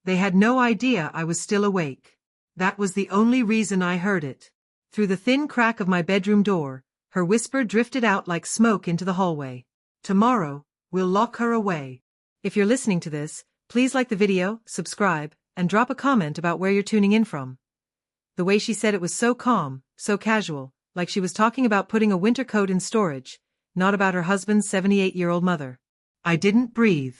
They had no idea I was still awake. That was the only reason I heard it. Through the thin crack of my bedroom door, her whisper drifted out like smoke into the hallway. Tomorrow, we'll lock her away. If you're listening to this, please like the video, subscribe, and drop a comment about where you're tuning in from. The way she said it was so calm, so casual, like she was talking about putting a winter coat in storage, not about her husband's 78-year-old mother. I didn't breathe.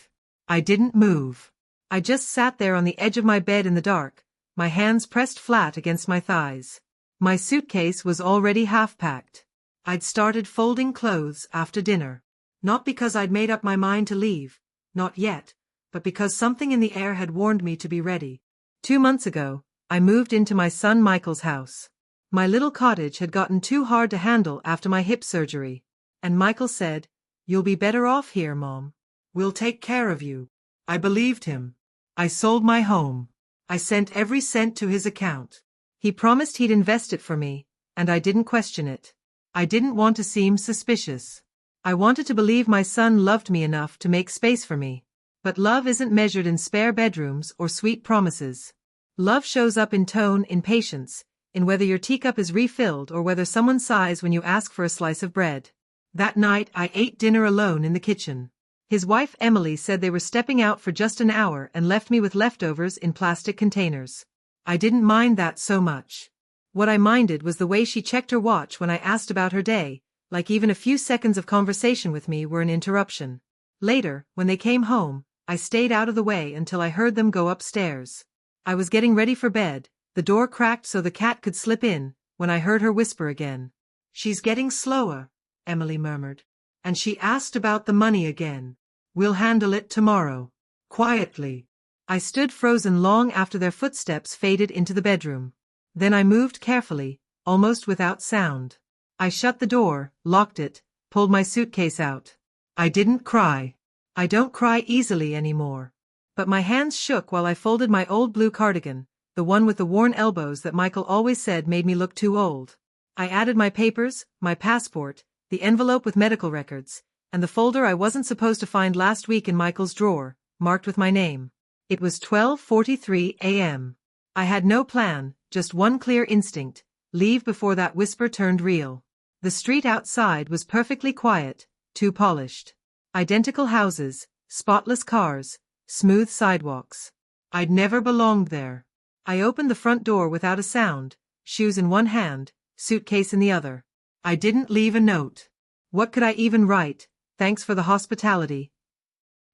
I didn't move. I just sat there on the edge of my bed in the dark, my hands pressed flat against my thighs. My suitcase was already half-packed. I'd started folding clothes after dinner. Not because I'd made up my mind to leave, not yet, but because something in the air had warned me to be ready. 2 months ago, I moved into my son Michael's house. My little cottage had gotten too hard to handle after my hip surgery, and Michael said, "You'll be better off here, Mom. We'll take care of you." I believed him. I sold my home. I sent every cent to his account. He promised he'd invest it for me, and I didn't question it. I didn't want to seem suspicious. I wanted to believe my son loved me enough to make space for me. But love isn't measured in spare bedrooms or sweet promises. Love shows up in tone, in patience, in whether your teacup is refilled or whether someone sighs when you ask for a slice of bread. That night I ate dinner alone in the kitchen. His wife Emily said they were stepping out for just an hour and left me with leftovers in plastic containers. I didn't mind that so much. What I minded was the way she checked her watch when I asked about her day, like even a few seconds of conversation with me were an interruption. Later, when they came home, I stayed out of the way until I heard them go upstairs. I was getting ready for bed, the door cracked so the cat could slip in, when I heard her whisper again. "She's getting slower," Emily murmured. "And she asked about the money again. We'll handle it tomorrow." Quietly. I stood frozen long after their footsteps faded into the bedroom. Then I moved carefully, almost without sound. I shut the door, locked it, pulled my suitcase out. I didn't cry. I don't cry easily anymore. But my hands shook while I folded my old blue cardigan, the one with the worn elbows that Michael always said made me look too old. I added my papers, my passport, the envelope with medical records, and the folder I wasn't supposed to find last week in Michael's drawer, marked with my name. It was 12:43 a.m. I had no plan, just one clear instinct: leave before that whisper turned real. The street outside was perfectly quiet, too polished. Identical houses, spotless cars, smooth sidewalks. I'd never belonged there. I opened the front door without a sound, shoes in one hand, suitcase in the other. I didn't leave a note. What could I even write? "Thanks for the hospitality."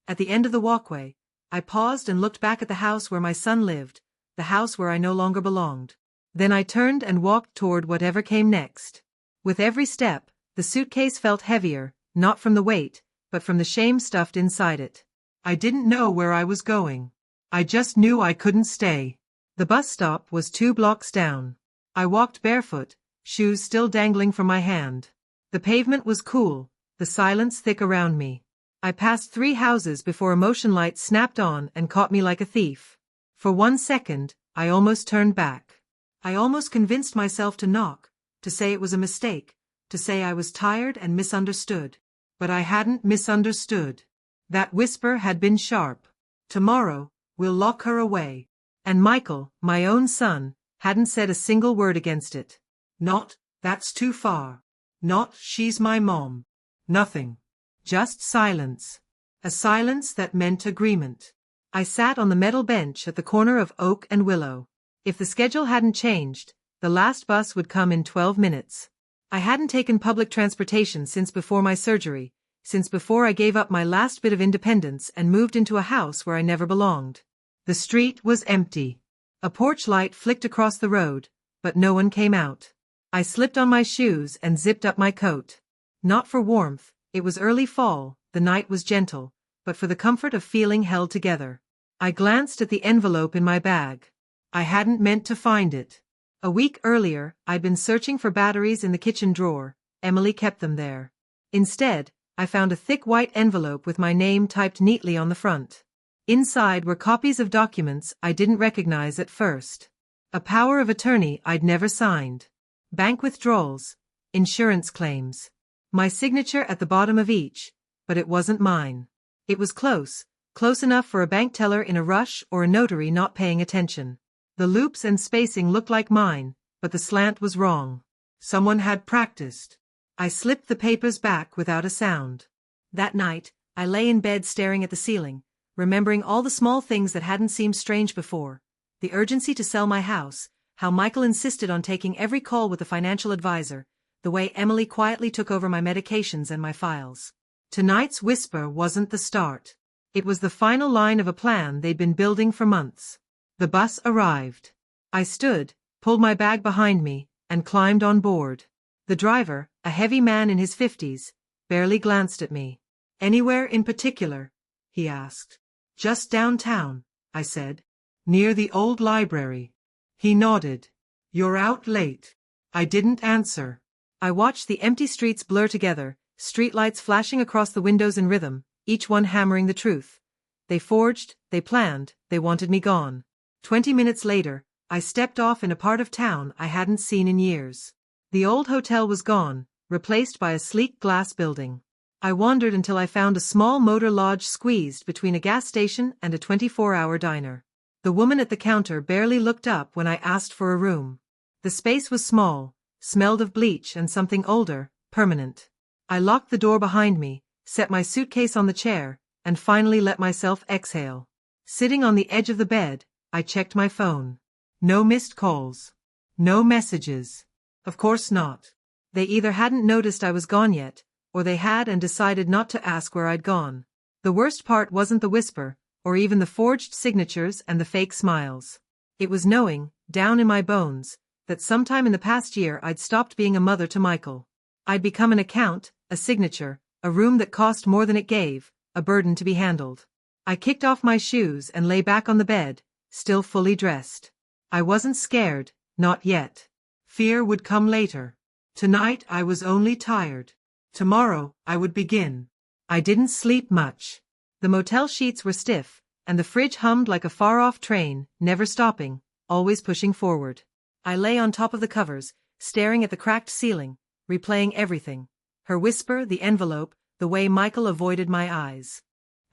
At the end of the walkway, I paused and looked back at the house where my son lived, the house where I no longer belonged. Then I turned and walked toward whatever came next. With every step, the suitcase felt heavier, not from the weight, but from the shame stuffed inside it. I didn't know where I was going. I just knew I couldn't stay. The bus stop was 2 blocks down. I walked barefoot, shoes still dangling from my hand. The pavement was cool, the silence thick around me. I passed 3 houses before a motion light snapped on and caught me like a thief. For 1 second, I almost turned back. I almost convinced myself to knock, to say it was a mistake, to say I was tired and misunderstood. But I hadn't misunderstood. That whisper had been sharp. "Tomorrow, we'll lock her away." And Michael, my own son, hadn't said a single word against it. Not, "That's too far." Not, "She's my mom." Nothing. Just silence. A silence that meant agreement. I sat on the metal bench at the corner of Oak and Willow. If the schedule hadn't changed, the last bus would come in 12 minutes. I hadn't taken public transportation since before my surgery, since before I gave up my last bit of independence and moved into a house where I never belonged. The street was empty. A porch light flicked across the road, but no one came out. I slipped on my shoes and zipped up my coat. Not for warmth, it was early fall, the night was gentle, but for the comfort of feeling held together. I glanced at the envelope in my bag. I hadn't meant to find it. A week earlier, I'd been searching for batteries in the kitchen drawer. Emily kept them there. Instead, I found a thick white envelope with my name typed neatly on the front. Inside were copies of documents I didn't recognize at first. A power of attorney I'd never signed. Bank withdrawals. Insurance claims. My signature at the bottom of each, but it wasn't mine. It was close, Close enough for a bank teller in a rush or a notary not paying attention. The loops and spacing looked like mine, but the slant was wrong. Someone had practiced. I slipped the papers back without a sound. That night, I lay in bed staring at the ceiling, remembering all the small things that hadn't seemed strange before. The urgency to sell my house, how Michael insisted on taking every call with a financial advisor, the way Emily quietly took over my medications and my files. Tonight's whisper wasn't the start. It was the final line of a plan they'd been building for months. The bus arrived. I stood, pulled my bag behind me, and climbed on board. The driver, a heavy man in his 50s, barely glanced at me. "Anywhere in particular?" he asked. "Just downtown," I said. "Near the old library." He nodded. "You're out late." I didn't answer. I watched the empty streets blur together, streetlights flashing across the windows in rhythm, each one hammering the truth. They forged, they planned, they wanted me gone. 20 minutes later, I stepped off in a part of town I hadn't seen in years. The old hotel was gone, replaced by a sleek glass building. I wandered until I found a small motor lodge squeezed between a gas station and a 24-hour diner. The woman at the counter barely looked up when I asked for a room. The space was small, smelled of bleach and something older, permanent. I locked the door behind me, set my suitcase on the chair, and finally let myself exhale. Sitting on the edge of the bed, I checked my phone. No missed calls. No messages. Of course not. They either hadn't noticed I was gone yet, or they had and decided not to ask where I'd gone. The worst part wasn't the whisper, or even the forged signatures and the fake smiles. It was knowing, down in my bones, that sometime in the past year I'd stopped being a mother to Michael. I'd become an account, a signature, a room that cost more than it gave, a burden to be handled. I kicked off my shoes and lay back on the bed, still fully dressed. I wasn't scared, not yet. Fear would come later. Tonight I was only tired. Tomorrow I would begin. I didn't sleep much. The motel sheets were stiff, and the fridge hummed like a far-off train, never stopping, always pushing forward. I lay on top of the covers, staring at the cracked ceiling, replaying everything. Her whisper, the envelope, the way Michael avoided my eyes.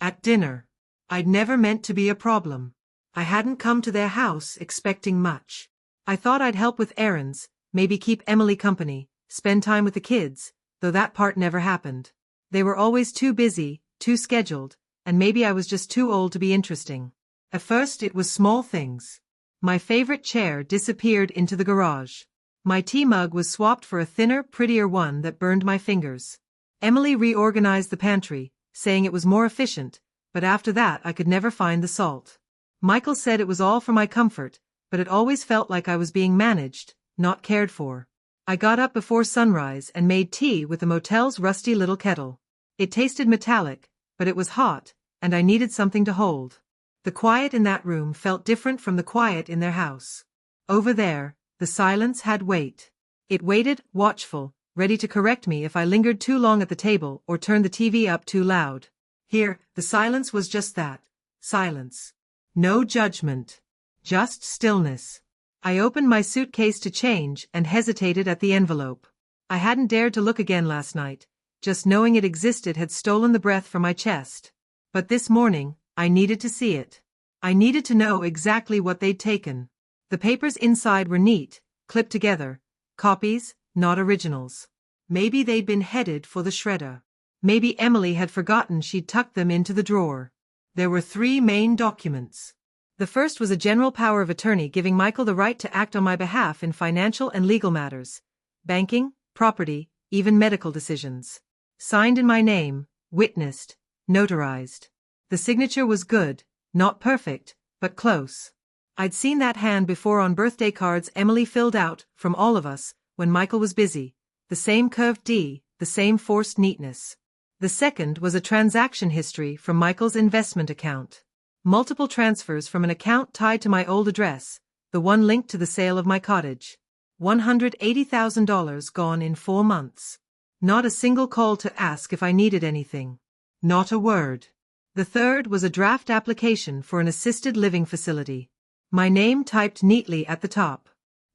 At dinner. I'd never meant to be a problem. I hadn't come to their house expecting much. I thought I'd help with errands, maybe keep Emily company, spend time with the kids, though that part never happened. They were always too busy, too scheduled, and maybe I was just too old to be interesting. At first it was small things. My favorite chair disappeared into the garage. My tea mug was swapped for a thinner, prettier one that burned my fingers. Emily reorganized the pantry, saying it was more efficient, but after that I could never find the salt. Michael said it was all for my comfort, but it always felt like I was being managed, not cared for. I got up before sunrise and made tea with the motel's rusty little kettle. It tasted metallic, but it was hot, and I needed something to hold. The quiet in that room felt different from the quiet in their house. Over there, the silence had weight. It waited, watchful, ready to correct me if I lingered too long at the table or turned the TV up too loud. Here, the silence was just that. Silence. No judgment. Just stillness. I opened my suitcase to change and hesitated at the envelope. I hadn't dared to look again last night. Just knowing it existed had stolen the breath from my chest. But this morning, I needed to see it. I needed to know exactly what they'd taken. The papers inside were neat, clipped together. Copies, not originals. Maybe they'd been headed for the shredder. Maybe Emily had forgotten she'd tucked them into the drawer. There were 3 main documents. The first was a general power of attorney giving Michael the right to act on my behalf in financial and legal matters. Banking, property, even medical decisions. Signed in my name, witnessed, notarized. The signature was good, not perfect, but close. I'd seen that hand before on birthday cards Emily filled out, from all of us, when Michael was busy. The same curved D, the same forced neatness. The second was a transaction history from Michael's investment account. Multiple transfers from an account tied to my old address, the one linked to the sale of my cottage. $180,000 gone in 4 months. Not a single call to ask if I needed anything. Not a word. The third was a draft application for an assisted living facility. My name typed neatly at the top.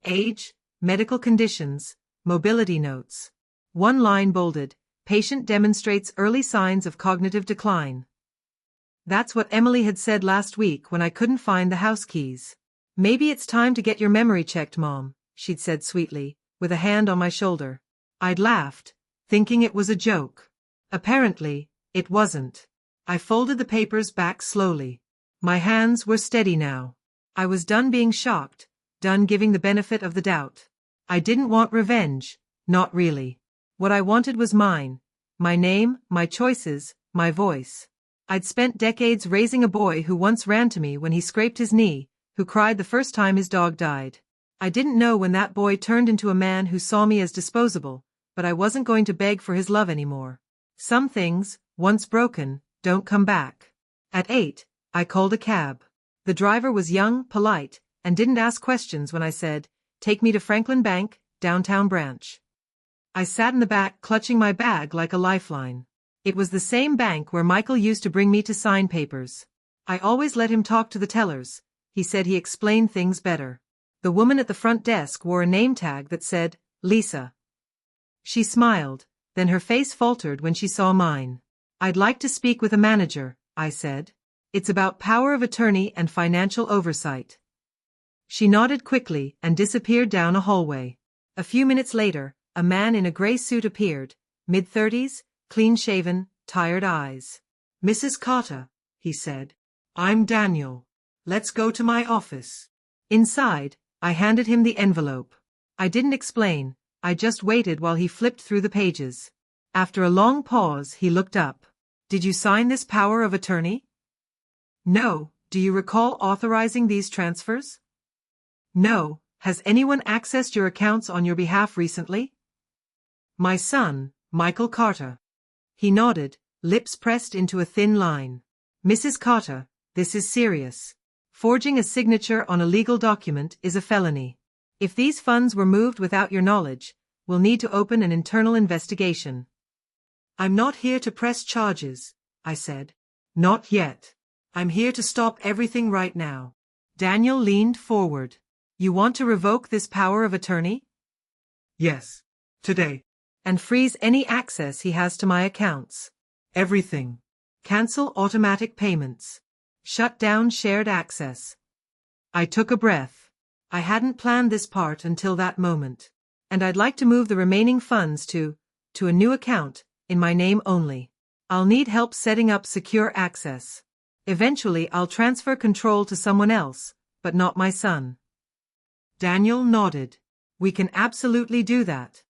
Age, medical conditions, mobility notes. One line bolded, patient demonstrates early signs of cognitive decline. That's what Emily had said last week when I couldn't find the house keys. Maybe it's time to get your memory checked, Mom, she'd said sweetly, with a hand on my shoulder. I'd laughed, thinking it was a joke. Apparently, it wasn't. I folded the papers back slowly. My hands were steady now. I was done being shocked, done giving the benefit of the doubt. I didn't want revenge, not really. What I wanted was mine. My name, my choices, my voice. I'd spent decades raising a boy who once ran to me when he scraped his knee, who cried the first time his dog died. I didn't know when that boy turned into a man who saw me as disposable, but I wasn't going to beg for his love anymore. Some things, once broken, don't come back. At 8, I called a cab. The driver was young, polite, and didn't ask questions when I said, "Take me to Franklin Bank, downtown branch." I sat in the back clutching my bag like a lifeline. It was the same bank where Michael used to bring me to sign papers. I always let him talk to the tellers. He said he explained things better. The woman at the front desk wore a name tag that said, Lisa. She smiled, then her face faltered when she saw mine. "I'd like to speak with a manager," I said. "It's about power of attorney and financial oversight." She nodded quickly and disappeared down a hallway. A few minutes later, a man in a gray suit appeared, mid-30s, clean-shaven, tired eyes. "Mrs. Carter," he said. "I'm Daniel. Let's go to my office." Inside, I handed him the envelope. I didn't explain, I just waited while he flipped through the pages. After a long pause, he looked up. "Did you sign this power of attorney?" "No. Do you recall authorizing these transfers?" "No. Has anyone accessed your accounts on your behalf recently?" "My son, Michael Carter." He nodded, lips pressed into a thin line. "Mrs. Carter, this is serious. Forging a signature on a legal document is a felony. If these funds were moved without your knowledge, we'll need to open an internal investigation." "I'm not here to press charges," I said. "Not yet. I'm here to stop everything right now." Daniel leaned forward. "You want to revoke this power of attorney?" "Yes. Today." "And freeze any access he has to my accounts?" "Everything." "Cancel automatic payments. Shut down shared access." I took a breath. I hadn't planned this part until that moment. "And I'd like to move the remaining funds to a new account, in my name only. I'll need help setting up secure access. Eventually I'll transfer control to someone else, but not my son." Daniel nodded. "We can absolutely do that."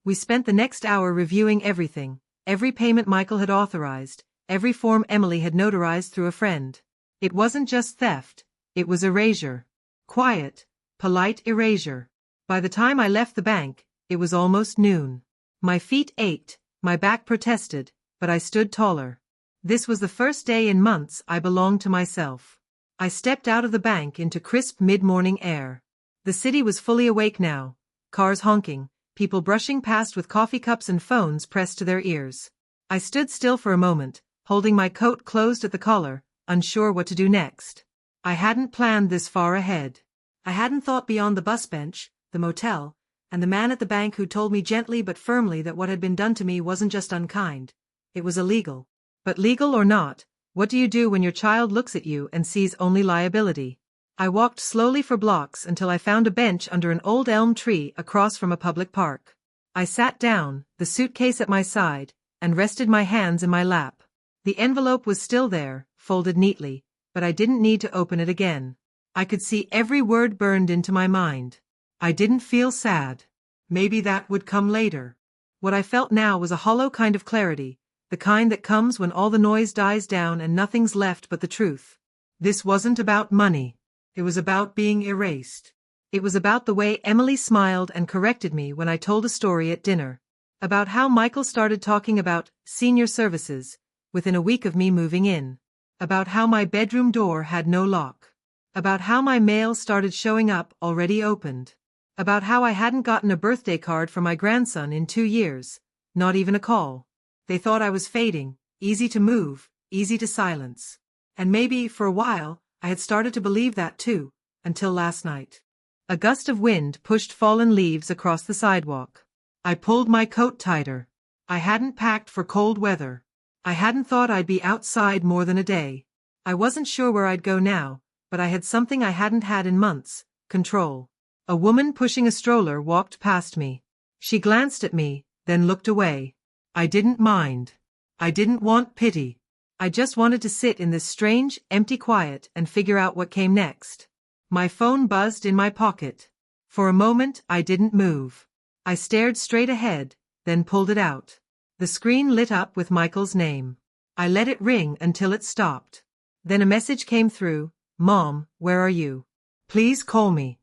We spent the next hour reviewing everything, every payment Michael had authorized, every form Emily had notarized through a friend. It wasn't just theft, it was erasure. Quiet, polite erasure. By the time I left the bank, it was almost noon. My feet ached, my back protested, but I stood taller. This was the first day in months I belonged to myself. I stepped out of the bank into crisp mid-morning air. The city was fully awake now, cars honking, people brushing past with coffee cups and phones pressed to their ears. I stood still for a moment, holding my coat closed at the collar, unsure what to do next. I hadn't planned this far ahead. I hadn't thought beyond the bus bench, the motel, and the man at the bank who told me gently but firmly that what had been done to me wasn't just unkind. It was illegal. But legal or not, what do you do when your child looks at you and sees only liability? I walked slowly for blocks until I found a bench under an old elm tree across from a public park. I sat down, the suitcase at my side, and rested my hands in my lap. The envelope was still there, folded neatly, but I didn't need to open it again. I could see every word burned into my mind. I didn't feel sad. Maybe that would come later. What I felt now was a hollow kind of clarity, the kind that comes when all the noise dies down and nothing's left but the truth. This wasn't about money. It was about being erased. It was about the way Emily smiled and corrected me when I told a story at dinner. About how Michael started talking about senior services within a week of me moving in. About how my bedroom door had no lock. About how my mail started showing up already opened. About how I hadn't gotten a birthday card from my grandson in 2 years, not even a call. They thought I was fading, easy to move, easy to silence. And maybe, for a while, I had started to believe that too, until last night. A gust of wind pushed fallen leaves across the sidewalk. I pulled my coat tighter. I hadn't packed for cold weather. I hadn't thought I'd be outside more than a day. I wasn't sure where I'd go now, but I had something I hadn't had in months: control. A woman pushing a stroller walked past me. She glanced at me, then looked away. I didn't mind. I didn't want pity. I just wanted to sit in this strange, empty quiet and figure out what came next. My phone buzzed in my pocket. For a moment, I didn't move. I stared straight ahead, then pulled it out. The screen lit up with Michael's name. I let it ring until it stopped. Then a message came through: "Mom, where are you? Please call me."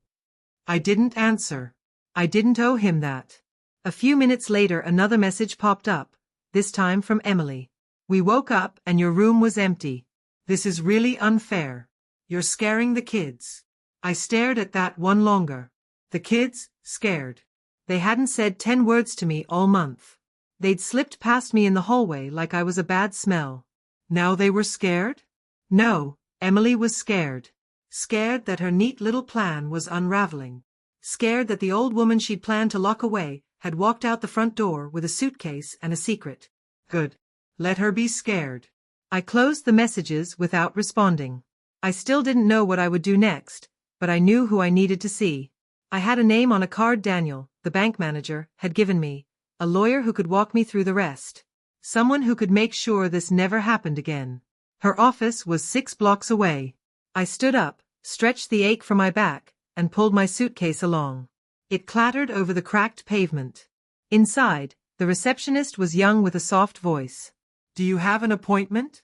I didn't answer. I didn't owe him that. A few minutes later another message popped up, this time from Emily. "We woke up and your room was empty. This is really unfair. You're scaring the kids." I stared at that one longer. The kids, scared. They hadn't said 10 words to me all month. They'd slipped past me in the hallway like I was a bad smell. Now they were scared? No, Emily was scared. Scared that her neat little plan was unraveling. Scared that the old woman she'd planned to lock away had walked out the front door with a suitcase and a secret. Good. Let her be scared. I closed the messages without responding. I still didn't know what I would do next, but I knew who I needed to see. I had a name on a card Daniel, the bank manager, had given me, a lawyer who could walk me through the rest. Someone who could make sure this never happened again. Her office was 6 blocks away. I stood up, stretched the ache from my back, and pulled my suitcase along. It clattered over the cracked pavement. Inside, the receptionist was young with a soft voice. "Do you have an appointment?"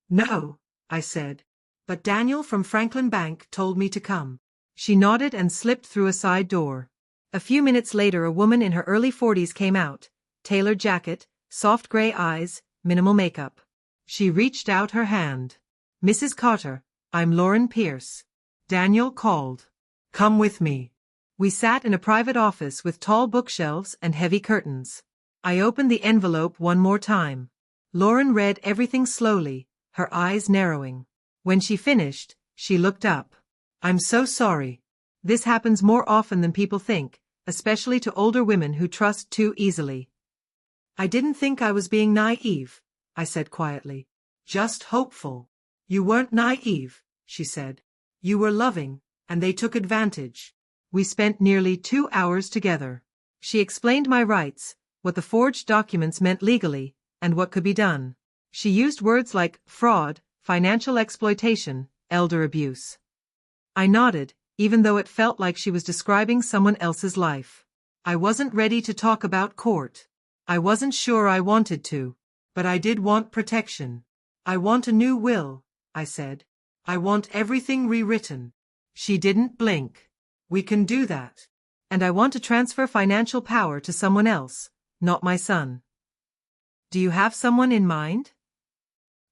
"No," I said. "But Daniel from Franklin Bank told me to come." She nodded and slipped through a side door. A few minutes later a woman in her early 40s came out, tailored jacket, soft gray eyes, minimal makeup. She reached out her hand. "Mrs. Carter, I'm Lauren Pierce. Daniel called. Come with me." We sat in a private office with tall bookshelves and heavy curtains. I opened the envelope one more time. Lauren read everything slowly, her eyes narrowing. When she finished, she looked up. "I'm so sorry. This happens more often than people think, especially to older women who trust too easily." "I didn't think I was being naive," I said quietly. "Just hopeful." "You weren't naive," she said. "You were loving, and they took advantage." We spent nearly 2 hours together. She explained my rights, what the forged documents meant legally, and what could be done. She used words like fraud, financial exploitation, elder abuse. I nodded, even though it felt like she was describing someone else's life. I wasn't ready to talk about court. I wasn't sure I wanted to. But I did want protection. "I want a new will," I said. "I want everything rewritten." She didn't blink. "We can do that. And I want to transfer financial power to someone else, not my son." "Do you have someone in mind?"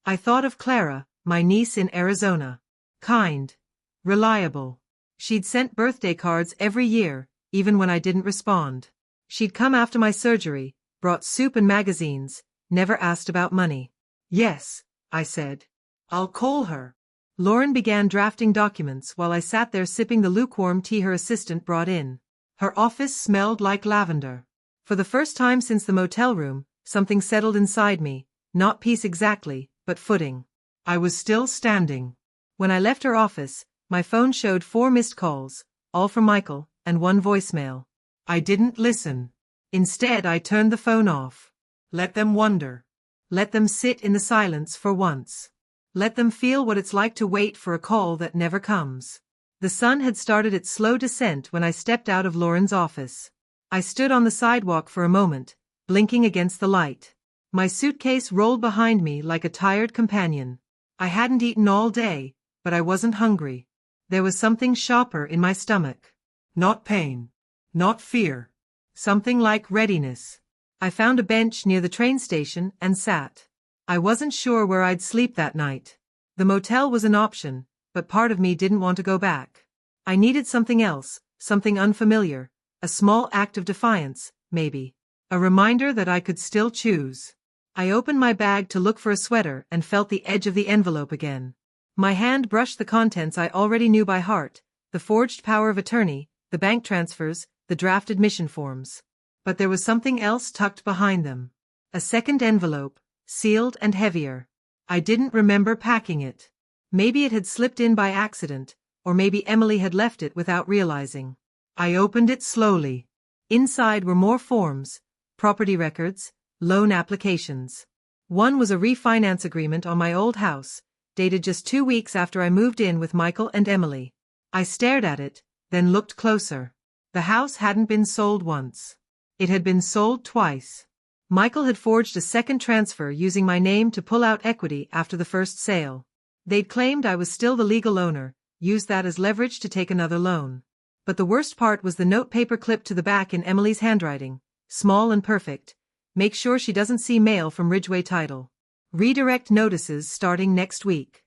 I thought of Clara, my niece in Arizona. Kind. Reliable. She'd sent birthday cards every year, even when I didn't respond. She'd come after my surgery, brought soup and magazines, never asked about money. "Yes," I said. "I'll call her." Lauren began drafting documents while I sat there sipping the lukewarm tea her assistant brought in. Her office smelled like lavender. For the first time since the motel room, something settled inside me, not peace exactly, but footing. I was still standing. When I left her office, my phone showed 4 missed calls, all from Michael, and 1 voicemail. I didn't listen. Instead, I turned the phone off. Let them wonder. Let them sit in the silence for once. Let them feel what it's like to wait for a call that never comes. The sun had started its slow descent when I stepped out of Lauren's office. I stood on the sidewalk for a moment, blinking against the light. My suitcase rolled behind me like a tired companion. I hadn't eaten all day, but I wasn't hungry. There was something sharper in my stomach. Not pain. Not fear. Something like readiness. I found a bench near the train station and sat. I wasn't sure where I'd sleep that night. The motel was an option, but part of me didn't want to go back. I needed something else, something unfamiliar, a small act of defiance, maybe. A reminder that I could still choose. I opened my bag to look for a sweater and felt the edge of the envelope again. My hand brushed the contents I already knew by heart, the forged power of attorney, the bank transfers, the draft admission forms. But there was something else tucked behind them. A second envelope, sealed and heavier. I didn't remember packing it. Maybe it had slipped in by accident, or maybe Emily had left it without realizing. I opened it slowly. Inside were more forms, property records, loan applications. One was a refinance agreement on my old house, dated just 2 weeks after I moved in with Michael and Emily. I stared at it, then looked closer. The house hadn't been sold once. It had been sold twice. Michael had forged a second transfer using my name to pull out equity after the first sale. They'd claimed I was still the legal owner, used that as leverage to take another loan. But the worst part was the notepaper clipped to the back in Emily's handwriting, small and perfect. Make sure she doesn't see mail from Ridgeway Title. Redirect notices starting next week.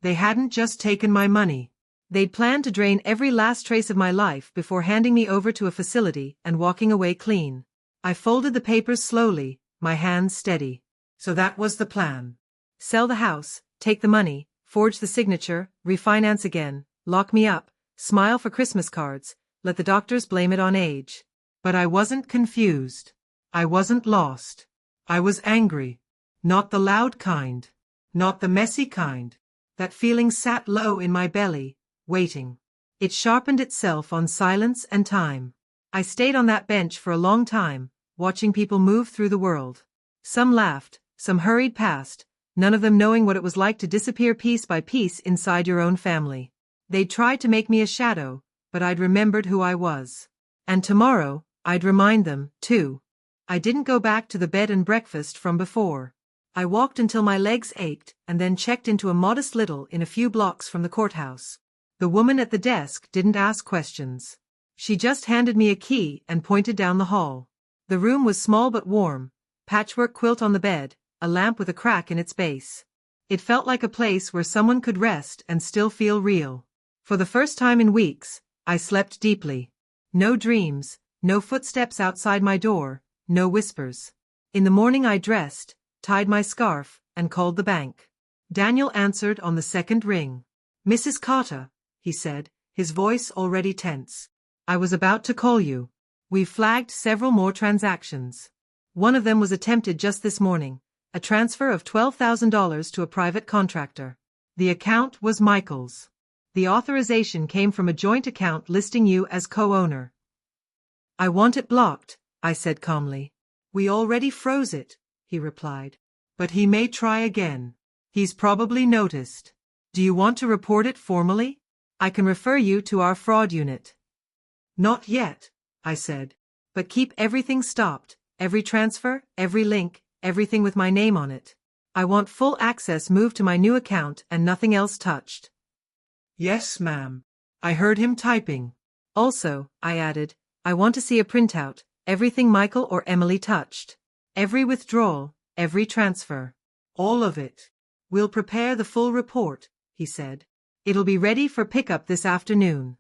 They hadn't just taken my money. They'd planned to drain every last trace of my life before handing me over to a facility and walking away clean. I folded the papers slowly, my hands steady. So that was the plan. Sell the house, take the money, forge the signature, refinance again, lock me up, smile for Christmas cards, let the doctors blame it on age. But I wasn't confused. I wasn't lost. I was angry. Not the loud kind. Not the messy kind. That feeling sat low in my belly, waiting. It sharpened itself on silence and time. I stayed on that bench for a long time, watching people move through the world. Some laughed, some hurried past, none of them knowing what it was like to disappear piece by piece inside your own family. They'd tried to make me a shadow, but I'd remembered who I was. And tomorrow, I'd remind them, too. I didn't go back to the bed and breakfast from before. I walked until my legs ached and then checked into a modest little inn a few blocks from the courthouse. The woman at the desk didn't ask questions. She just handed me a key and pointed down the hall. The room was small but warm, patchwork quilt on the bed, a lamp with a crack in its base. It felt like a place where someone could rest and still feel real. For the first time in weeks, I slept deeply. No dreams, no footsteps outside my door, no whispers. In the morning I dressed, tied my scarf, and called the bank. Daniel answered on the second ring. "Mrs. Carter," he said, his voice already tense. "I was about to call you. We've flagged several more transactions. One of them was attempted just this morning, a transfer of $12,000 to a private contractor. The account was Michael's. The authorization came from a joint account listing you as co-owner." "I want it blocked," I said calmly. "We already froze it," he replied. "But he may try again. He's probably noticed. Do you want to report it formally? I can refer you to our fraud unit." "Not yet," I said. "But keep everything stopped, every transfer, every link, everything with my name on it. I want full access moved to my new account and nothing else touched." "Yes, ma'am." I heard him typing. "Also," I added, "I want to see a printout, everything Michael or Emily touched. Every withdrawal, every transfer. All of it. We'll prepare the full report," he said. "It'll be ready for pickup this afternoon."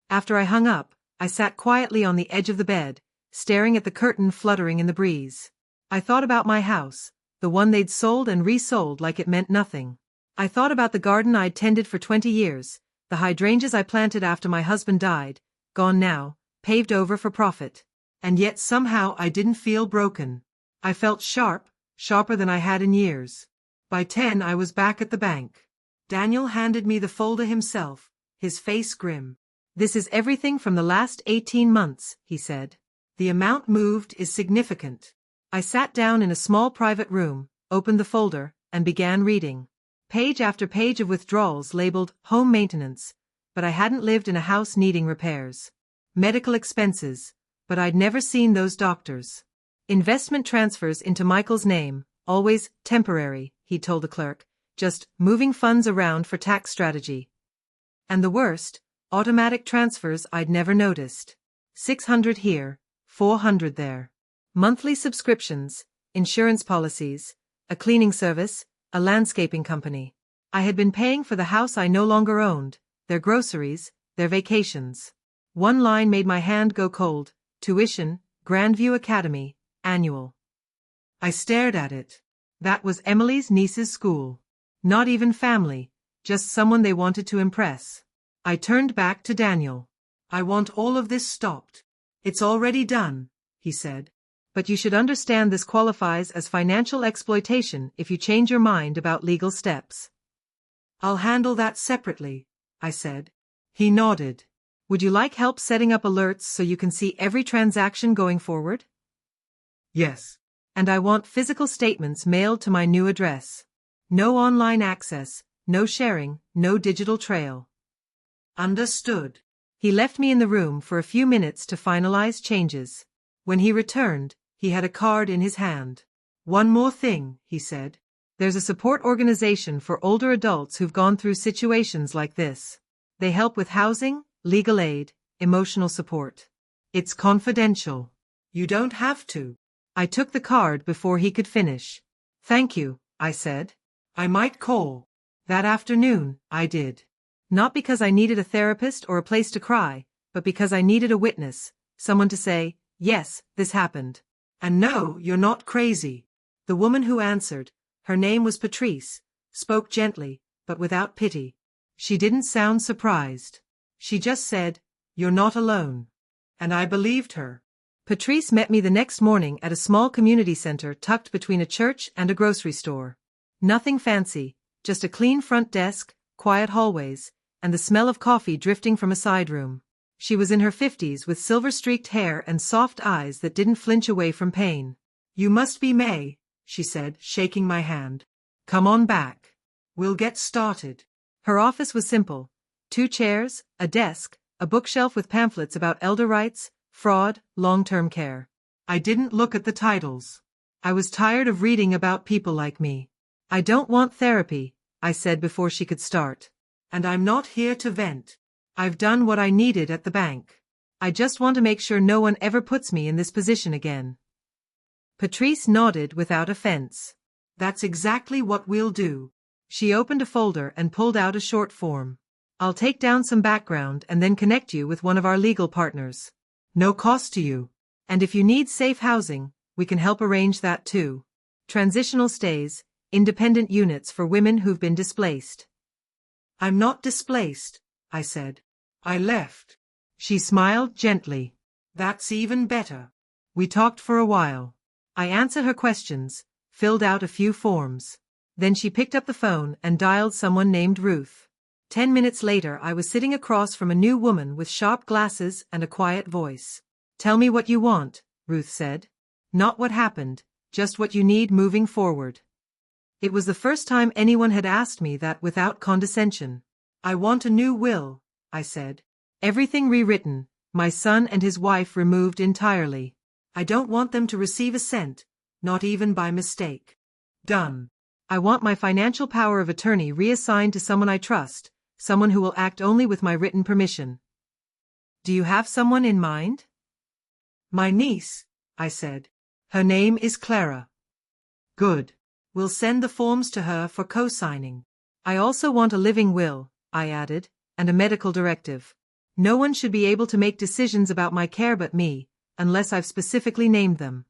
After I hung up, I sat quietly on the edge of the bed, staring at the curtain fluttering in the breeze. I thought about my house, the one they'd sold and resold like it meant nothing. I thought about the garden I'd tended for 20 years, the hydrangeas I planted after my husband died, gone now, paved over for profit. And yet somehow I didn't feel broken. I felt sharp, sharper than I had in years. By 10 I was back at the bank. Daniel handed me the folder himself, his face grim. "This is everything from the last 18 months, he said. "The amount moved is significant." I sat down in a small private room, opened the folder, and began reading. Page after page of withdrawals labeled home maintenance, but I hadn't lived in a house needing repairs. Medical expenses, but I'd never seen those doctors. Investment transfers into Michael's name, always temporary, he told the clerk, just moving funds around for tax strategy. And the worst, automatic transfers I'd never noticed. 600 here, 400 there. Monthly subscriptions, insurance policies, a cleaning service, a landscaping company. I had been paying for the house I no longer owned, their groceries, their vacations. One line made my hand go cold. Tuition, Grandview Academy, annual. I stared at it. That was Emily's niece's school. Not even family, just someone they wanted to impress. I turned back to Daniel. "I want all of this stopped." "It's already done," he said. "But you should understand this qualifies as financial exploitation if you change your mind about legal steps." I'll handle that separately, I said. He nodded. Would you like help setting up alerts so you can see every transaction going forward? Yes. And I want physical statements mailed to my new address. No online access, no sharing, no digital trail. Understood. He left me in the room for a few minutes to finalize changes. When he returned, he had a card in his hand. One more thing, he said. There's a support organization for older adults who've gone through situations like this. They help with housing, legal aid, emotional support. It's confidential. You don't have to. I took the card before he could finish. Thank you, I said. I might call. That afternoon, I did. Not because I needed a therapist or a place to cry, but because I needed a witness, someone to say, yes, this happened. And no, you're not crazy. The woman who answered, her name was Patrice, spoke gently, but without pity. She didn't sound surprised. She just said, you're not alone. And I believed her. Patrice met me the next morning at a small community center tucked between a church and a grocery store. Nothing fancy, just a clean front desk, quiet hallways, and the smell of coffee drifting from a side room. She was in her 50s with silver-streaked hair and soft eyes that didn't flinch away from pain. You must be May, she said, shaking my hand. Come on back. We'll get started. Her office was simple. 2 chairs, a desk, a bookshelf with pamphlets about elder rights, fraud, long-term care. I didn't look at the titles. I was tired of reading about people like me. I don't want therapy, I said before she could start. And I'm not here to vent. I've done what I needed at the bank. I just want to make sure no one ever puts me in this position again. Patrice nodded without offense. That's exactly what we'll do. She opened a folder and pulled out a short form. I'll take down some background and then connect you with one of our legal partners. No cost to you. And if you need safe housing, we can help arrange that too. Transitional stays, independent units for women who've been displaced. I'm not displaced, I said. I left. She smiled gently. That's even better. We talked for a while. I answered her questions, filled out a few forms. Then she picked up the phone and dialed someone named Ruth. 10 minutes later I was sitting across from a new woman with sharp glasses and a quiet voice. Tell me what you want, Ruth said. Not what happened, just what you need moving forward. It was the first time anyone had asked me that without condescension. I want a new will, I said. Everything rewritten, my son and his wife removed entirely. I don't want them to receive a cent, not even by mistake. Done. I want my financial power of attorney reassigned to someone I trust, someone who will act only with my written permission. Do you have someone in mind? My niece, I said. Her name is Clara. Good. We'll send the forms to her for co-signing. I also want a living will, I added, and a medical directive. No one should be able to make decisions about my care but me, unless I've specifically named them.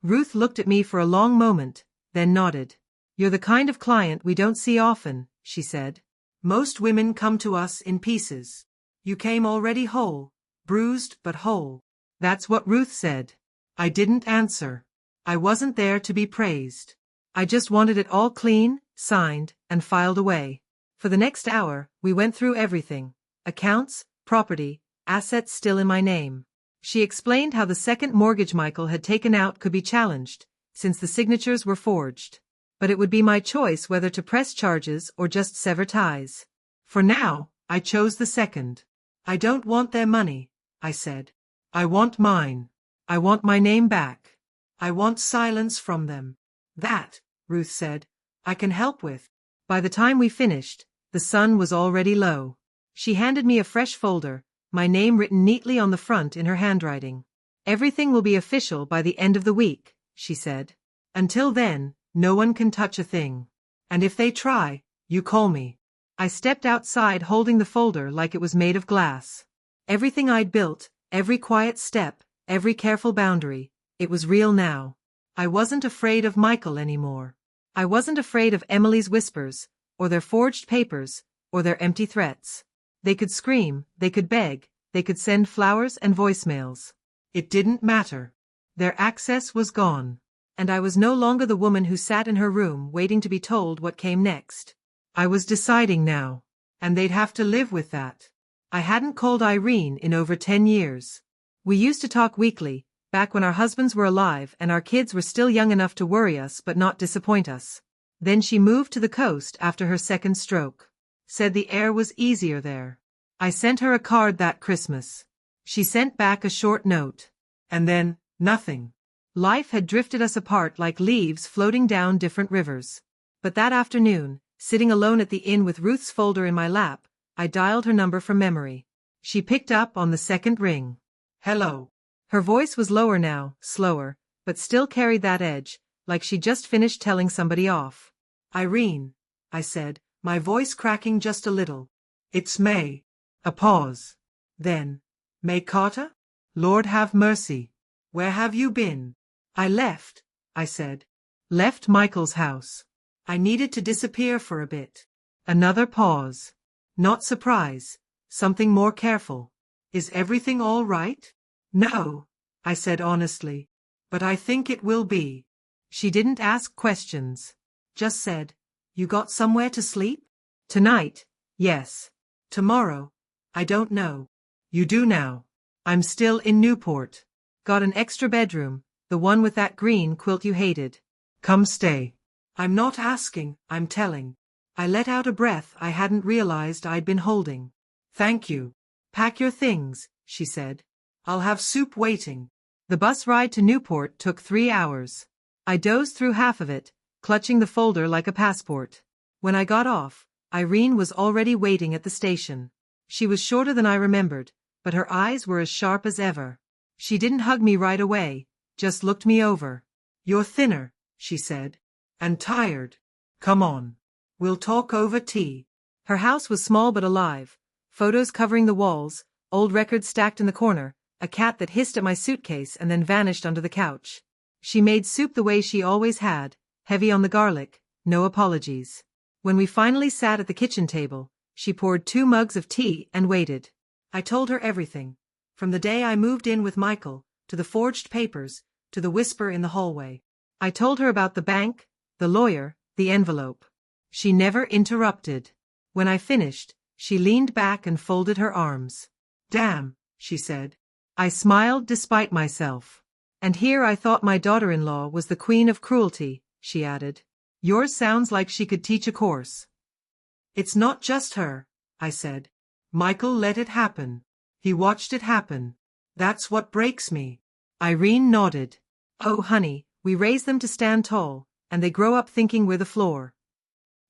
Ruth looked at me for a long moment, then nodded. You're the kind of client we don't see often, she said. Most women come to us in pieces. You came already whole, bruised but whole. That's what Ruth said. I didn't answer. I wasn't there to be praised. I just wanted it all clean, signed, and filed away. For the next hour, we went through everything. Accounts, property, assets still in my name. She explained how the second mortgage Michael had taken out could be challenged, since the signatures were forged. But it would be my choice whether to press charges or just sever ties. For now, I chose the second. I don't want their money, I said. I want mine. I want my name back. I want silence from them. That, Ruth said, I can help with. By the time we finished, the sun was already low. She handed me a fresh folder, my name written neatly on the front in her handwriting. Everything will be official by the end of the week, she said. Until then, no one can touch a thing. And if they try, you call me. I stepped outside holding the folder like it was made of glass. Everything I'd built, every quiet step, every careful boundary, it was real now. I wasn't afraid of Michael anymore. I wasn't afraid of Emily's whispers, or their forged papers, or their empty threats. They could scream, they could beg, they could send flowers and voicemails. It didn't matter. Their access was gone. And I was no longer the woman who sat in her room waiting to be told what came next. I was deciding now. And they'd have to live with that. I hadn't called Irene in over 10 years. We used to talk weekly, back when our husbands were alive and our kids were still young enough to worry us but not disappoint us. Then she moved to the coast after her second stroke. Said the air was easier there. I sent her a card that Christmas. She sent back a short note. And then, nothing. Life had drifted us apart like leaves floating down different rivers. But that afternoon, sitting alone at the inn with Ruth's folder in my lap, I dialed her number from memory. She picked up on the second ring. Hello. Her voice was lower now, slower, but still carried that edge, like she'd just finished telling somebody off. Irene, I said, my voice cracking just a little. It's May. A pause. Then, May Carter? Lord have mercy. Where have you been? I left, I said. Left Michael's house. I needed to disappear for a bit. Another pause. Not surprise. Something more careful. Is everything all right? No, I said honestly. But I think it will be. She didn't ask questions. Just said, you got somewhere to sleep? Tonight, yes. Tomorrow, I don't know. You do now. I'm still in Newport. Got an extra bedroom, the one with that green quilt you hated. Come stay. I'm not asking, I'm telling. I let out a breath I hadn't realized I'd been holding. Thank you. Pack your things, she said. I'll have soup waiting. The bus ride to Newport took 3 hours. I dozed through half of it, clutching the folder like a passport. When I got off, Irene was already waiting at the station. She was shorter than I remembered, but her eyes were as sharp as ever. She didn't hug me right away, just looked me over. You're thinner, she said. And tired. Come on. We'll talk over tea. Her house was small but alive. Photos covering the walls, old records stacked in the corner, a cat that hissed at my suitcase and then vanished under the couch. She made soup the way she always had, heavy on the garlic, no apologies. When we finally sat at the kitchen table, she poured 2 mugs of tea and waited. I told her everything. From the day I moved in with Michael, to the forged papers, to the whisper in the hallway. I told her about the bank, the lawyer, the envelope. She never interrupted. When I finished, she leaned back and folded her arms. Damn, she said. I smiled despite myself. And here I thought my daughter-in-law was the queen of cruelty, she added. Yours sounds like she could teach a course. It's not just her, I said. Michael let it happen. He watched it happen. That's what breaks me. Irene nodded. Oh, honey, we raise them to stand tall, and they grow up thinking we're the floor.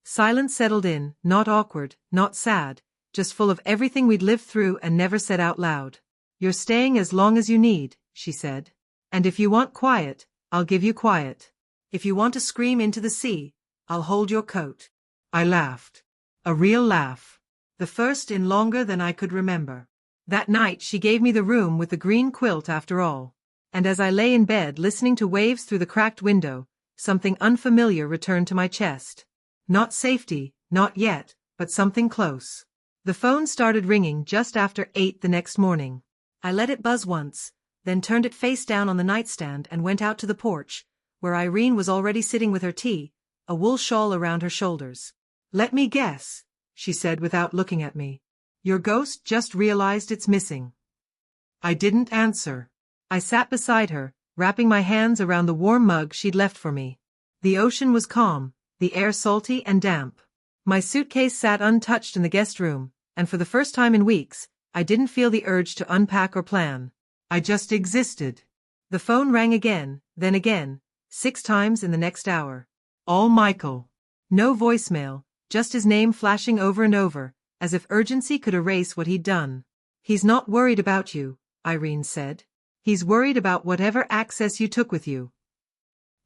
Silence settled in, not awkward, not sad, just full of everything we'd lived through and never said out loud. You're staying as long as you need, she said. And if you want quiet, I'll give you quiet. If you want to scream into the sea, I'll hold your coat. I laughed. A real laugh. The first in longer than I could remember. That night she gave me the room with the green quilt after all. And as I lay in bed listening to waves through the cracked window, something unfamiliar returned to my chest. Not safety, not yet, but something close. The phone started ringing just after 8 the next morning. I let it buzz once, then turned it face down on the nightstand and went out to the porch, where Irene was already sitting with her tea, a wool shawl around her shoulders. Let me guess, she said without looking at me. Your ghost just realized it's missing. I didn't answer. I sat beside her, wrapping my hands around the warm mug she'd left for me. The ocean was calm, the air salty and damp. My suitcase sat untouched in the guest room, and for the first time in weeks, I didn't feel the urge to unpack or plan. I just existed. The phone rang again, then again, 6 times in the next hour. All Michael. No voicemail, just his name flashing over and over, as if urgency could erase what he'd done. He's not worried about you, Irene said. He's worried about whatever access you took with you.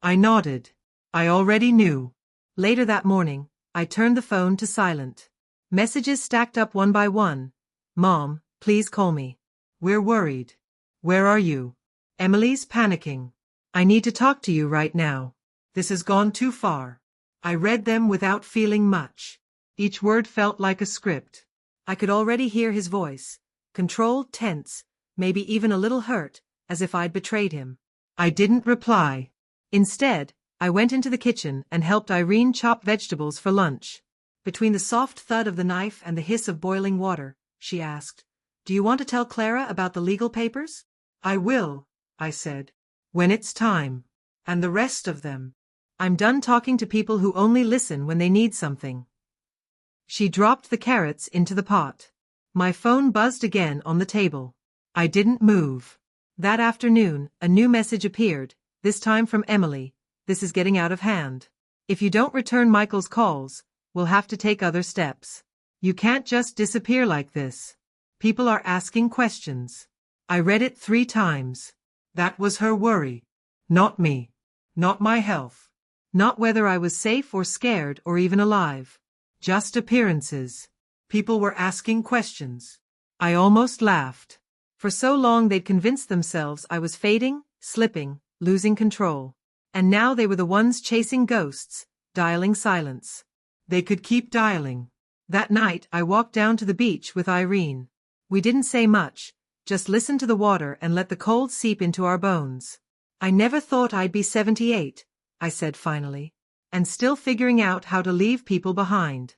I nodded. I already knew. Later that morning, I turned the phone to silent. Messages stacked up one by one. Mom, please call me. We're worried. Where are you? Emily's panicking. I need to talk to you right now. This has gone too far. I read them without feeling much. Each word felt like a script. I could already hear his voice. Controlled, tense, maybe even a little hurt, as if I'd betrayed him. I didn't reply. Instead, I went into the kitchen and helped Irene chop vegetables for lunch. Between the soft thud of the knife and the hiss of boiling water, she asked, "Do you want to tell Clara about the legal papers?" "I will," I said. "When it's time. And the rest of them. I'm done talking to people who only listen when they need something." She dropped the carrots into the pot. My phone buzzed again on the table. I didn't move. That afternoon, a new message appeared, this time from Emily. "This is getting out of hand. If you don't return Michael's calls, we'll have to take other steps. You can't just disappear like this. People are asking questions." I read it 3 times. That was her worry. Not me. Not my health. Not whether I was safe or scared or even alive. Just appearances. People were asking questions. I almost laughed. For so long they'd convinced themselves I was fading, slipping, losing control. And now they were the ones chasing ghosts, dialing silence. They could keep dialing. That night I walked down to the beach with Irene. We didn't say much, just listened to the water and let the cold seep into our bones. "I never thought I'd be 78, I said finally. "And still figuring out how to leave people behind."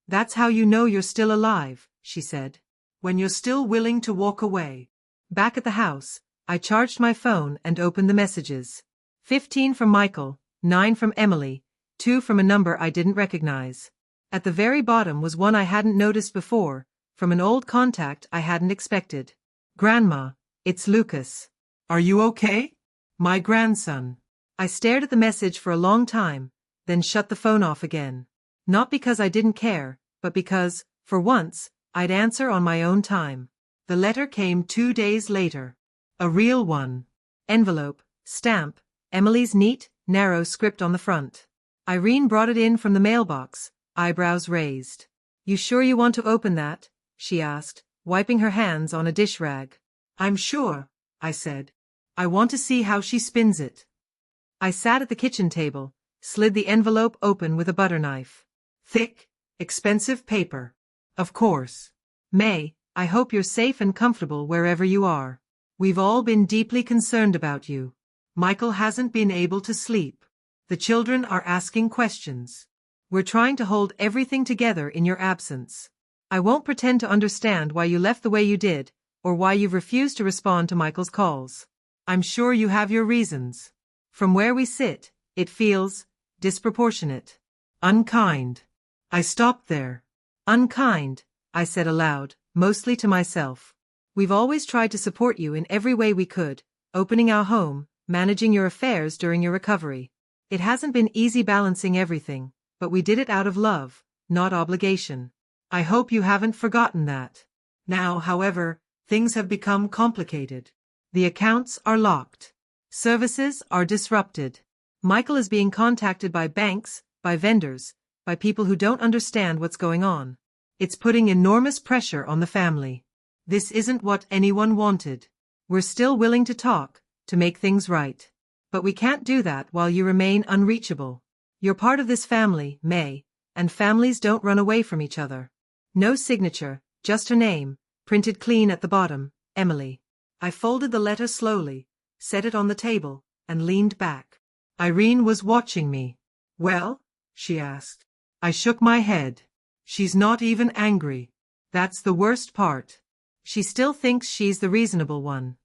"That's how you know you're still alive," she said. "When you're still willing to walk away." Back at the house, I charged my phone and opened the messages. 15 from Michael, 9 from Emily, 2 from a number I didn't recognize. At the very bottom was one I hadn't noticed before, from an old contact I hadn't expected. "Grandma, it's Lucas. Are you okay? My grandson." I stared at the message for a long time, then shut the phone off again. Not because I didn't care, but because, for once, I'd answer on my own time. The letter came 2 days later. A real one. Envelope, stamp, Emily's neat, narrow script on the front. Irene brought it in from the mailbox, eyebrows raised. "You sure you want to open that?" she asked, wiping her hands on a dish rag. "I'm sure," I said. "I want to see how she spins it." I sat at the kitchen table, slid the envelope open with a butter knife. Thick, expensive paper. Of course. "May, I hope you're safe and comfortable wherever you are. We've all been deeply concerned about you. Michael hasn't been able to sleep. The children are asking questions. We're trying to hold everything together in your absence. I won't pretend to understand why you left the way you did, or why you've refused to respond to Michael's calls. I'm sure you have your reasons. From where we sit, it feels disproportionate. Unkind." I stopped there. "Unkind," I said aloud, mostly to myself. "We've always tried to support you in every way we could, opening our home, managing your affairs during your recovery. It hasn't been easy balancing everything, but we did it out of love, not obligation. I hope you haven't forgotten that. Now, however, things have become complicated. The accounts are locked. Services are disrupted. Michael is being contacted by banks, by vendors, by people who don't understand what's going on. It's putting enormous pressure on the family. This isn't what anyone wanted. We're still willing to talk, to make things right. But we can't do that while you remain unreachable. You're part of this family, May, and families don't run away from each other." No signature, just her name, printed clean at the bottom, Emily. I folded the letter slowly, set it on the table, and leaned back. Irene was watching me. "Well?" she asked. I shook my head. "She's not even angry. That's the worst part. She still thinks she's the reasonable one."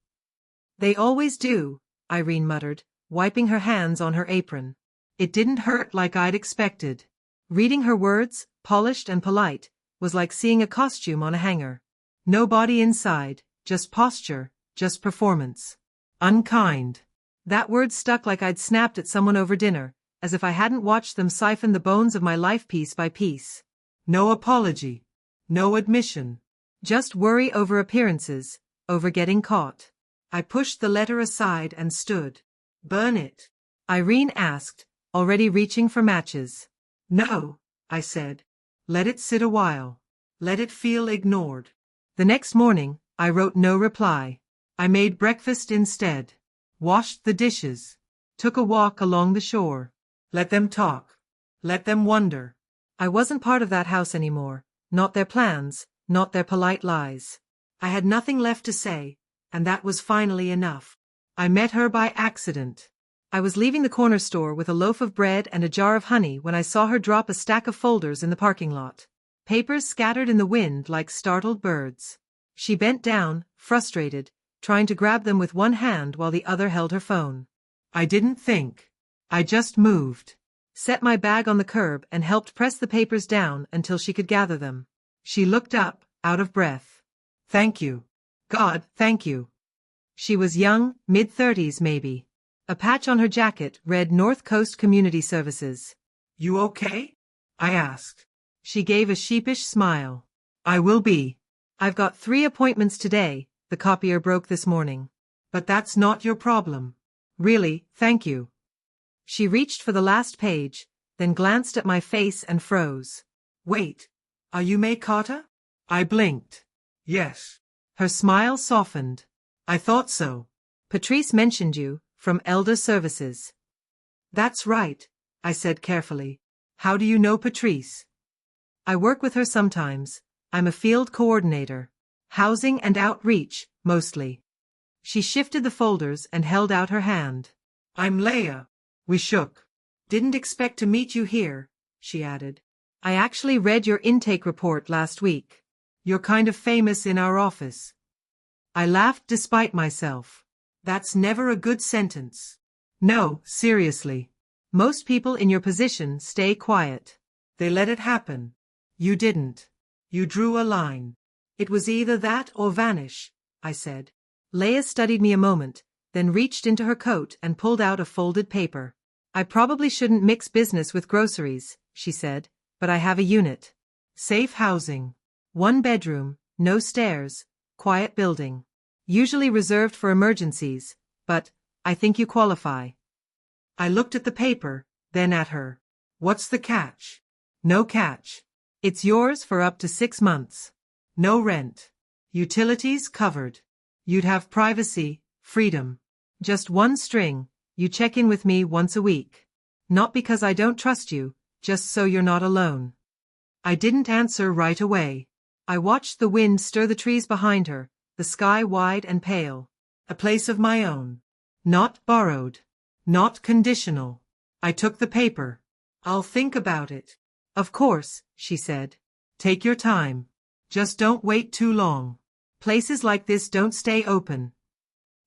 "They always do," Irene muttered, wiping her hands on her apron. It didn't hurt like I'd expected. Reading her words, polished and polite, was like seeing a costume on a hanger. No body inside, just posture, just performance. Unkind. That word stuck like I'd snapped at someone over dinner, as if I hadn't watched them siphon the bones of my life piece by piece. No apology. No admission. Just worry over appearances, over getting caught. I pushed the letter aside and stood. "Burn it?" Irene asked, already reaching for matches. "No," I said. "Let it sit a while. Let it feel ignored." The next morning, I wrote no reply. I made breakfast instead. Washed the dishes. Took a walk along the shore. Let them talk. Let them wonder. I wasn't part of that house anymore. Not their plans, not their polite lies. I had nothing left to say, and that was finally enough. I met her by accident. I was leaving the corner store with a loaf of bread and a jar of honey when I saw her drop a stack of folders in the parking lot. Papers scattered in the wind like startled birds. She bent down, frustrated, trying to grab them with one hand while the other held her phone. I didn't think. I just moved. Set my bag on the curb and helped press the papers down until she could gather them. She looked up, out of breath. Thank you. God, thank you. She was young, mid-30s maybe. A patch on her jacket read North Coast Community Services. You okay? I asked. She gave a sheepish smile. I will be. I've got 3 appointments today, the copier broke this morning. But that's not your problem. Really, thank you. She reached for the last page, then glanced at my face and froze. Wait, are you May Carter? I blinked. Yes. Her smile softened. I thought so. Patrice mentioned you, from Elder Services. That's right, I said carefully. How do you know Patrice? I work with her sometimes. I'm a field coordinator. Housing and outreach, mostly. She shifted the folders and held out her hand. I'm Leah. We shook. Didn't expect to meet you here, she added. I actually read your intake report last week. You're kind of famous in our office. I laughed despite myself. That's never a good sentence. No, seriously. Most people in your position stay quiet. They let it happen. You didn't. You drew a line. It was either that or vanish, I said. Leah studied me a moment, then reached into her coat and pulled out a folded paper. I probably shouldn't mix business with groceries, she said, but I have a unit. Safe housing. 1 bedroom, no stairs, quiet building. Usually reserved for emergencies, but I think you qualify. I looked at the paper, then at her. What's the catch? No catch. It's yours for up to 6 months. No rent. Utilities covered. You'd have privacy, freedom. Just 1 string, you check in with me once a week. Not because I don't trust you, just so you're not alone. I didn't answer right away. I watched the wind stir the trees behind her, the sky wide and pale. A place of my own. Not borrowed. Not conditional. I took the paper. I'll think about it. Of course, she said. Take your time. Just don't wait too long. Places like this don't stay open.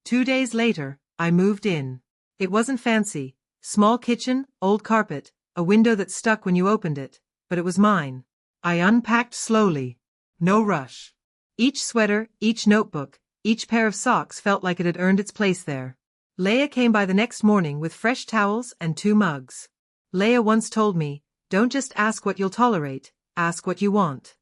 2 days later, I moved in. It wasn't fancy. Small kitchen, old carpet, a window that stuck when you opened it, but it was mine. I unpacked slowly. No rush. Each sweater, each notebook, each pair of socks felt like it had earned its place there. Leah came by the next morning with fresh towels and 2 mugs. Leah once told me, don't just ask what you'll tolerate, ask what you want.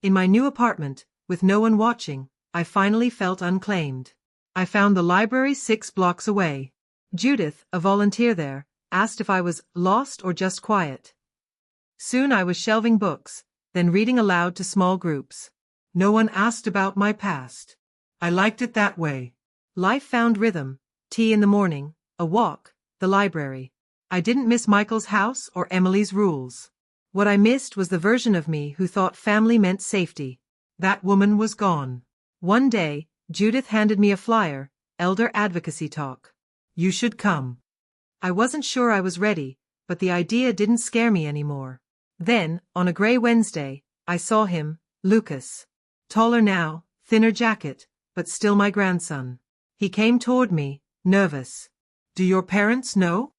In my new apartment, with no one watching, I finally felt unclaimed. I found the library 6 blocks away. Judith, a volunteer there, asked if I was lost or just quiet. Soon I was shelving books, then reading aloud to small groups. No one asked about my past. I liked it that way. Life found rhythm, tea in the morning, a walk, the library. I didn't miss Michael's house or Emily's rules. What I missed was the version of me who thought family meant safety. That woman was gone. One day, Judith handed me a flyer, Elder Advocacy Talk. You should come. I wasn't sure I was ready, but the idea didn't scare me anymore. Then, on a gray Wednesday, I saw him, Lucas. Taller now, thinner jacket, but still my grandson. He came toward me, nervous. Do your parents know?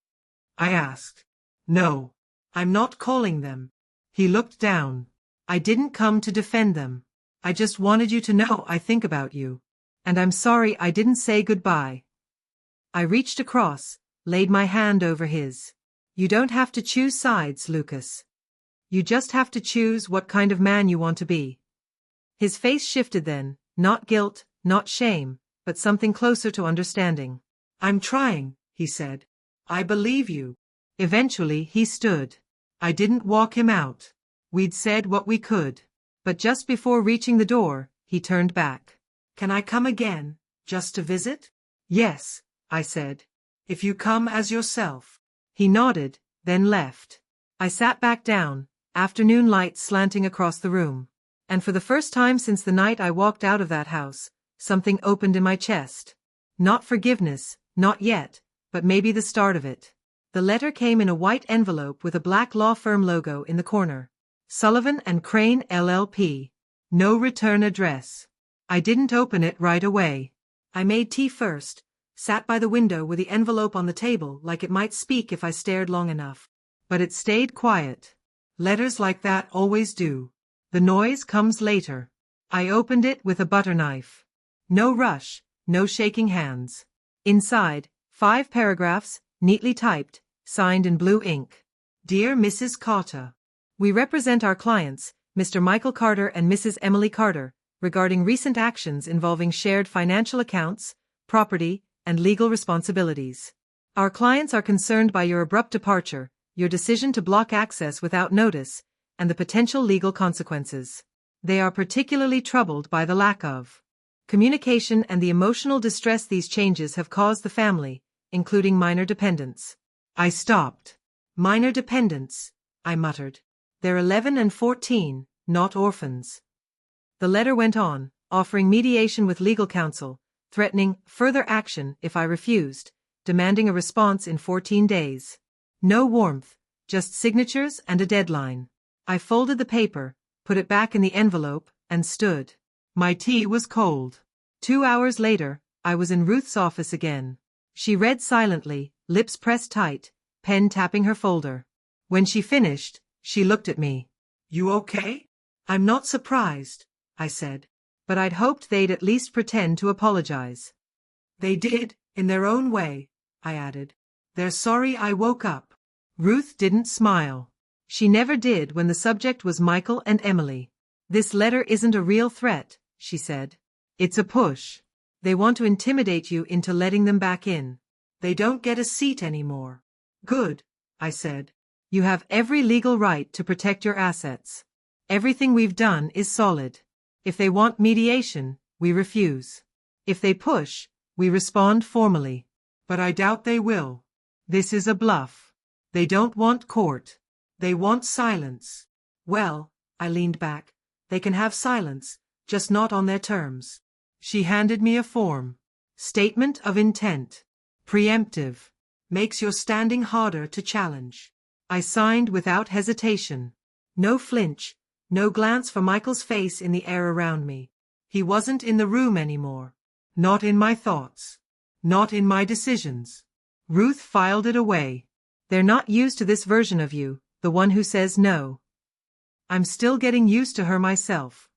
I asked. No. I'm not calling them. He looked down. I didn't come to defend them. I just wanted you to know I think about you. And I'm sorry I didn't say goodbye. I reached across, laid my hand over his. You don't have to choose sides, Lucas. You just have to choose what kind of man you want to be. His face shifted then, not guilt, not shame, but something closer to understanding. I'm trying, he said. I believe you. Eventually he stood. I didn't walk him out. We'd said what we could. But just before reaching the door, he turned back. Can I come again, just to visit? Yes, I said. If you come as yourself. He nodded, then left. I sat back down, afternoon light slanting across the room. And for the first time since the night I walked out of that house, something opened in my chest. Not forgiveness, not yet, but maybe the start of it. The letter came in a white envelope with a black law firm logo in the corner. Sullivan and Crane LLP. No return address. I didn't open it right away. I made tea first, sat by the window with the envelope on the table like it might speak if I stared long enough. But it stayed quiet. Letters like that always do. The noise comes later. I opened it with a butter knife. No rush, no shaking hands. Inside, 5 paragraphs, neatly typed, signed in blue ink. Dear Mrs. Carter. We represent our clients, Mr. Michael Carter and Mrs. Emily Carter, regarding recent actions involving shared financial accounts, property, and legal responsibilities. Our clients are concerned by your abrupt departure, your decision to block access without notice, and the potential legal consequences. They are particularly troubled by the lack of communication and the emotional distress these changes have caused the family, including minor dependents. I stopped. Minor dependents, I muttered. They're 11 and 14, not orphans. The letter went on, offering mediation with legal counsel, threatening further action if I refused, demanding a response in 14 days. No warmth, just signatures and a deadline. I folded the paper, put it back in the envelope, and stood. My tea was cold. 2 hours later, I was in Ruth's office again. She read silently, lips pressed tight, pen tapping her folder. When she finished, she looked at me. You okay? I'm not surprised, I said. But I'd hoped they'd at least pretend to apologize. They did, in their own way, I added. They're sorry I woke up. Ruth didn't smile. She never did when the subject was Michael and Emily. This letter isn't a real threat, she said. It's a push. They want to intimidate you into letting them back in. They don't get a seat anymore. Good, I said. You have every legal right to protect your assets. Everything we've done is solid. If they want mediation, we refuse. If they push, we respond formally. But I doubt they will. This is a bluff. They don't want court. They want silence. Well, I leaned back. They can have silence, just not on their terms. She handed me a form. Statement of intent. Preemptive. Makes your standing harder to challenge. I signed without hesitation. No flinch, no glance for Michael's face in the air around me. He wasn't in the room anymore. Not in my thoughts. Not in my decisions. Ruth filed it away. They're not used to this version of you, the one who says no. I'm still getting used to her myself.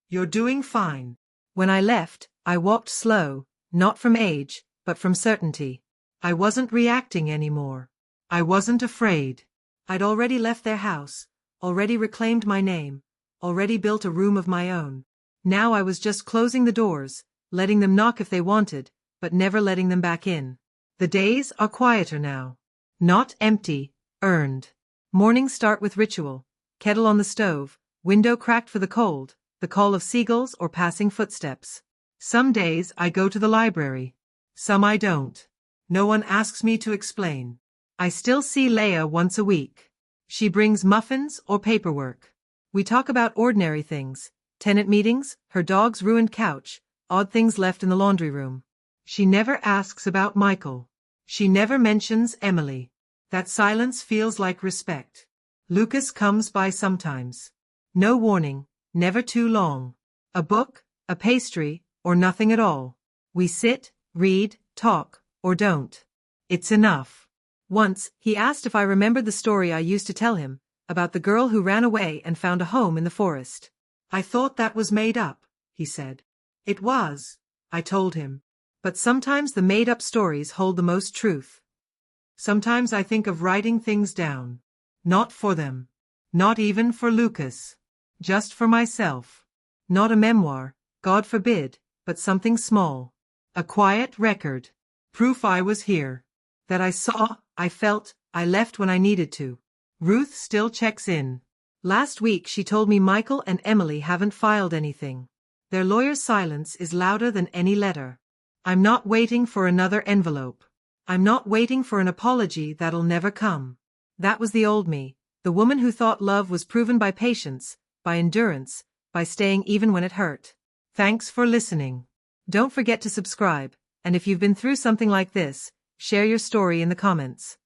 You're doing fine. When I left, I walked slow, not from age, but from certainty. I wasn't reacting anymore. I wasn't afraid. I'd already left their house, already reclaimed my name, already built a room of my own. Now I was just closing the doors, letting them knock if they wanted, but never letting them back in. The days are quieter now. Not empty, earned. Mornings start with ritual. Kettle on the stove, window cracked for the cold, the call of seagulls or passing footsteps. Some days I go to the library. Some I don't. No one asks me to explain. I still see Leia once a week. She brings muffins or paperwork. We talk about ordinary things, tenant meetings, her dog's ruined couch, odd things left in the laundry room. She never asks about Michael. She never mentions Emily. That silence feels like respect. Lucas comes by sometimes. No warning, never too long. A book, a pastry, or nothing at all. We sit, read, talk, or don't. It's enough. Once, he asked if I remembered the story I used to tell him, about the girl who ran away and found a home in the forest. I thought that was made up, he said. It was, I told him. But sometimes the made-up stories hold the most truth. Sometimes I think of writing things down. Not for them. Not even for Lucas. Just for myself. Not a memoir, God forbid, but something small. A quiet record. Proof I was here. That I saw, I felt, I left when I needed to. Ruth still checks in. Last week she told me Michael and Emily haven't filed anything. Their lawyer's silence is louder than any letter. I'm not waiting for another envelope. I'm not waiting for an apology that'll never come. That was the old me, the woman who thought love was proven by patience, by endurance, by staying even when it hurt. Thanks for listening. Don't forget to subscribe, and if you've been through something like this, Share your story in the comments.